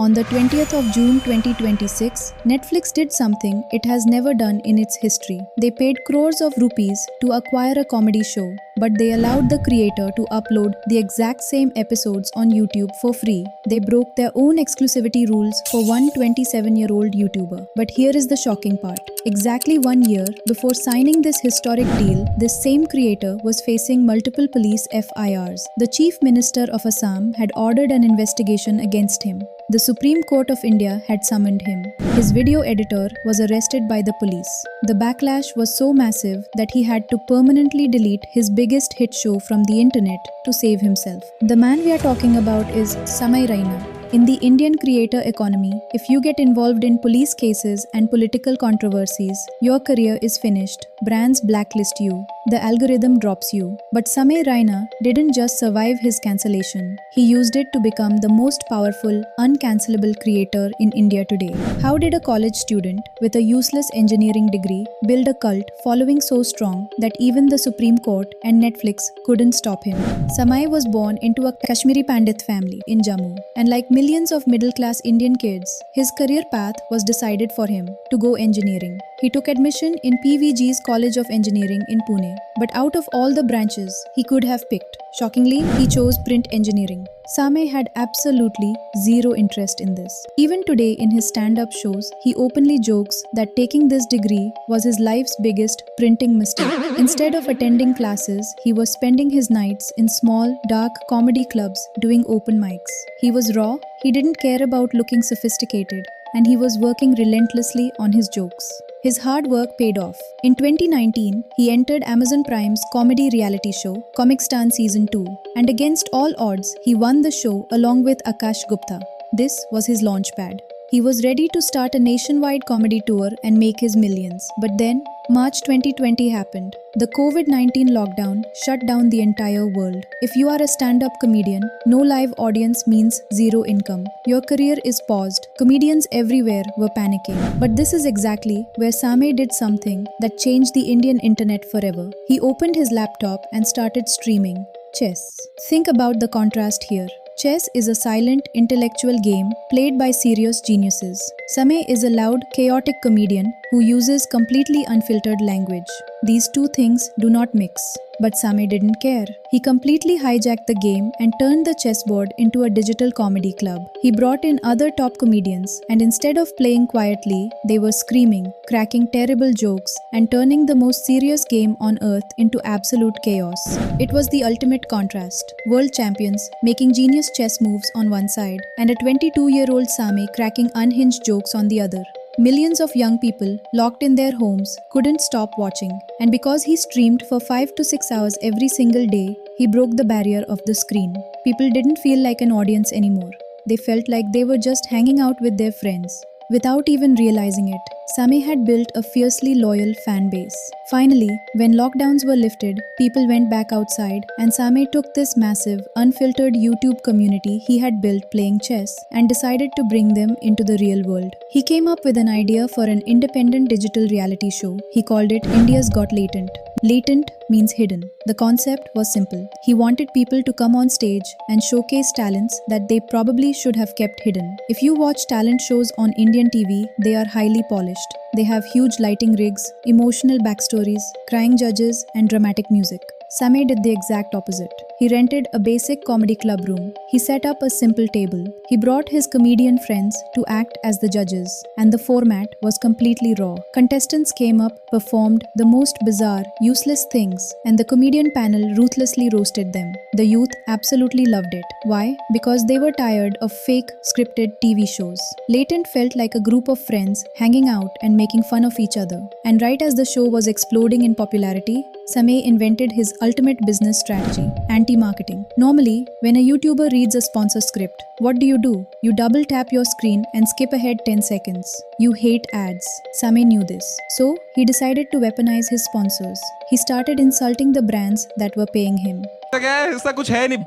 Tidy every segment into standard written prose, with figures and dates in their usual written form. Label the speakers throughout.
Speaker 1: On the 20th of June 2026, Netflix did something it has never done in its history. They paid crores of rupees to acquire a comedy show, but they allowed the creator to upload the exact same episodes on YouTube for free. They broke their own exclusivity rules for one 27-year-old YouTuber. But here is the shocking part. Exactly 1 year before signing this historic deal, this same creator was facing multiple police FIRs. The Chief Minister of Assam had ordered an investigation against him. The Supreme Court of India had summoned him. His video editor was arrested by the police. The backlash was so massive that he had to permanently delete his biggest hit show from the internet to save himself. The man we are talking about is Samay Raina. In the Indian creator economy, if you get involved in police cases and political controversies, your career is finished. Brands blacklist you. The algorithm drops you. But Samay Raina didn't just survive his cancellation. He used it to become the most powerful, uncancellable creator in India today. How did a college student with a useless engineering degree build a cult following so strong that even the Supreme Court and Netflix couldn't stop him? Samay was born into a Kashmiri Pandit family in Jammu, and like millions of middle-class Indian kids, his career path was decided for him to go engineering. He took admission in PVG's College of Engineering in Pune. But out of all the branches he could have picked, shockingly, he chose print engineering. Samay had absolutely zero interest in this. Even today in his stand-up shows, he openly jokes that taking this degree was his life's biggest printing mistake. Instead of attending classes, he was spending his nights in small, dark comedy clubs doing open mics. He was raw, he didn't care about looking sophisticated, and he was working relentlessly on his jokes. His hard work paid off. In 2019, he entered Amazon Prime's comedy reality show, Comic Stan Season 2, and against all odds, he won the show along with Akash Gupta. This was his launchpad. He was ready to start a nationwide comedy tour and make his millions. But then, March 2020 happened. The COVID-19 lockdown shut down the entire world. If you are a stand-up comedian, no live audience means zero income. Your career is paused. Comedians everywhere were panicking. But this is exactly where Samay did something that changed the Indian internet forever. He opened his laptop and started streaming chess. Think about the contrast here. Chess is a silent, intellectual game played by serious geniuses. Samay is a loud, chaotic comedian who uses completely unfiltered language. These two things do not mix. But Samay didn't care. He completely hijacked the game and turned the chessboard into a digital comedy club. He brought in other top comedians, and instead of playing quietly, they were screaming, cracking terrible jokes, and turning the most serious game on earth into absolute chaos. It was the ultimate contrast. World champions making genius chess moves on one side, and a 22-year-old Samay cracking unhinged jokes on the other. Millions of young people, locked in their homes, couldn't stop watching. And because he streamed for 5 to 6 hours every single day, he broke the barrier of the screen. People didn't feel like an audience anymore. They felt like they were just hanging out with their friends. Without even realizing it, Samay had built a fiercely loyal fan base. Finally, when lockdowns were lifted, people went back outside, and Samay took this massive, unfiltered YouTube community he had built playing chess and decided to bring them into the real world. He came up with an idea for an independent digital reality show. He called it India's Got Latent. Latent means hidden. The concept was simple. He wanted people to come on stage and showcase talents that they probably should have kept hidden. If you watch talent shows on Indian TV, they are highly polished. They have huge lighting rigs, emotional backstories, crying judges, and dramatic music. Samay did the exact opposite. He rented a basic comedy club room. He set up a simple table. He brought his comedian friends to act as the judges, and the format was completely raw. Contestants came up, performed the most bizarre, useless things, and the comedian panel ruthlessly roasted them. The youth absolutely loved it. Why? Because they were tired of fake, scripted TV shows. Latent felt like a group of friends hanging out and making fun of each other. And right as the show was exploding in popularity, Samay invented his ultimate business strategy, anti-marketing. Normally, when a YouTuber reads a sponsor script, what do? You double tap your screen and skip ahead 10 seconds. You hate ads. Samay knew this. So, he decided to weaponize his sponsors. He started insulting the brands that were paying him.
Speaker 2: ऐसा कुछ है नहीं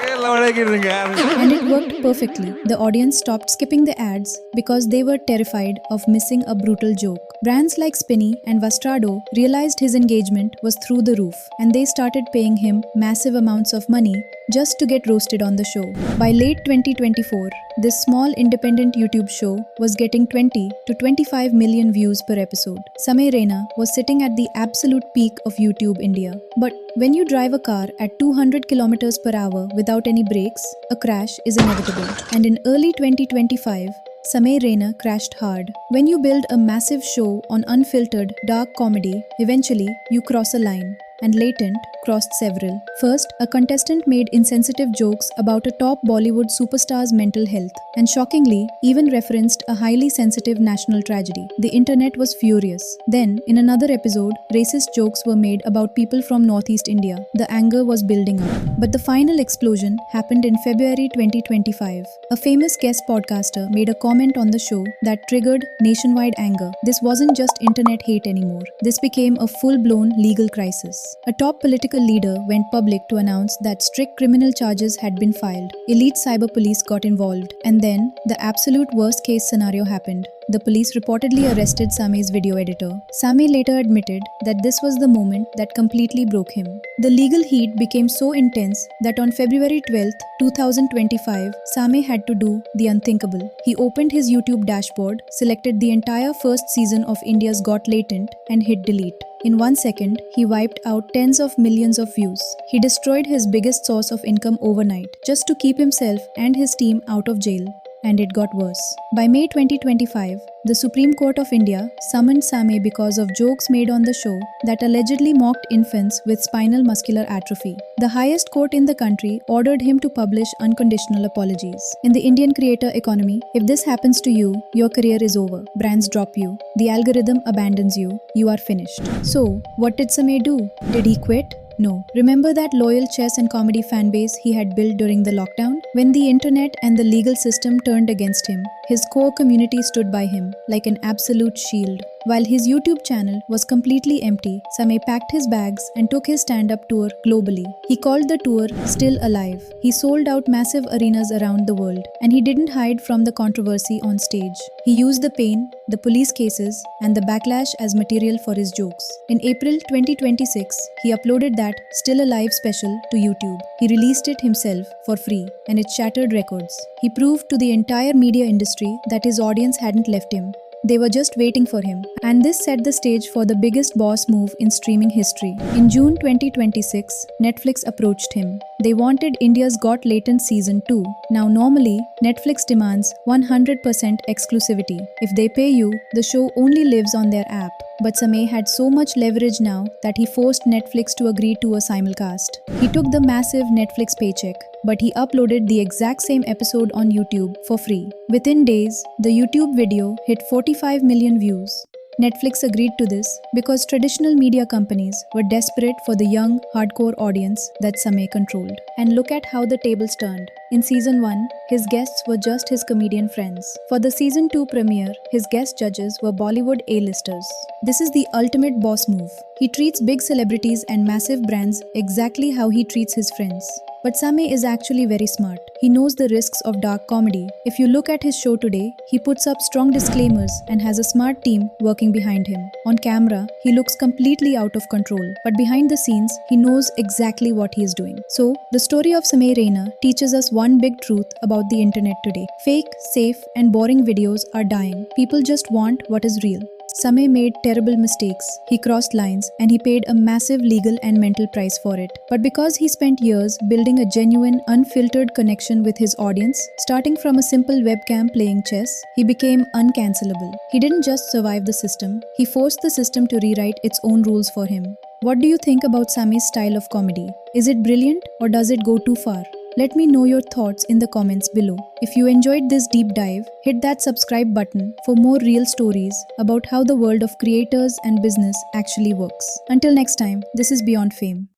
Speaker 1: And it worked perfectly. The audience stopped skipping the ads because they were terrified of missing a brutal joke. Brands like Spinny and Vastrado realized his engagement was through the roof, and they started paying him massive amounts of money just to get roasted on the show. By late 2024, this small independent YouTube show was getting 20 to 25 million views per episode. Samay Raina was sitting at the absolute peak of YouTube India. But when you drive a car at 200 kilometers per hour without any brakes, a crash is inevitable. And in early 2025, Samay Raina crashed hard. When you build a massive show on unfiltered, dark comedy, eventually you cross a line. And Latent crossed several. First, a contestant made insensitive jokes about a top Bollywood superstar's mental health, and shockingly, even referenced a highly sensitive national tragedy. The internet was furious. Then, in another episode, racist jokes were made about people from Northeast India. The anger was building up. But the final explosion happened in February 2025. A famous guest podcaster made a comment on the show that triggered nationwide anger. This wasn't just internet hate anymore. This became a full-blown legal crisis. A top political leader went public to announce that strict criminal charges had been filed. Elite cyber police got involved, and then the absolute worst case scenario happened. The police reportedly arrested Samay's video editor. Samay later admitted that this was the moment that completely broke him. The legal heat became so intense that on February 12, 2025, Samay had to do the unthinkable. He opened his YouTube dashboard, selected the entire first season of India's Got Latent, and hit delete. In 1 second, he wiped out tens of millions of views. He destroyed his biggest source of income overnight, just to keep himself and his team out of jail. And it got worse. By May 2025, the Supreme Court of India summoned Samay because of jokes made on the show that allegedly mocked infants with spinal muscular atrophy. The highest court in the country ordered him to publish unconditional apologies. In the Indian creator economy, if this happens to you, your career is over. Brands drop you. The algorithm abandons you. You are finished. So, what did Samay do? Did he quit? No. Remember that loyal chess and comedy fanbase he had built during the lockdown? When the internet and the legal system turned against him, his core community stood by him like an absolute shield. While his YouTube channel was completely empty, Samay packed his bags and took his stand-up tour globally. He called the tour Still Alive. He sold out massive arenas around the world, and he didn't hide from the controversy on stage. He used the pain, the police cases, and the backlash as material for his jokes. In April 2026, he uploaded that Still Alive special to YouTube. He released it himself for free, and it shattered records. He proved to the entire media industry that his audience hadn't left him. They were just waiting for him, and this set the stage for the biggest boss move in streaming history. In June 2026, Netflix approached him. They wanted India's Got Latent Season 2. Now normally, Netflix demands 100% exclusivity. If they pay you, the show only lives on their app. But Samay had so much leverage now that he forced Netflix to agree to a simulcast. He took the massive Netflix paycheck, but he uploaded the exact same episode on YouTube for free. Within days, the YouTube video hit 45 million views. Netflix agreed to this because traditional media companies were desperate for the young, hardcore audience that Samay controlled. And look at how the tables turned. In Season 1, his guests were just his comedian friends. For the Season 2 premiere, his guest judges were Bollywood A-listers. This is the ultimate boss move. He treats big celebrities and massive brands exactly how he treats his friends. But Samay is actually very smart. He knows the risks of dark comedy. If you look at his show today, he puts up strong disclaimers and has a smart team working behind him. On camera, he looks completely out of control, but behind the scenes, he knows exactly what he is doing. So, the story of Samay Raina teaches us one big truth about the internet today. Fake, safe, and boring videos are dying. People just want what is real. Samay made terrible mistakes, he crossed lines, and he paid a massive legal and mental price for it. But because he spent years building a genuine, unfiltered connection with his audience, starting from a simple webcam playing chess, he became uncancelable. He didn't just survive the system, he forced the system to rewrite its own rules for him. What do you think about Samay's style of comedy? Is it brilliant or does it go too far? Let me know your thoughts in the comments below. If you enjoyed this deep dive, hit that subscribe button for more real stories about how the world of creators and business actually works. Until next time, this is Beyond Fame.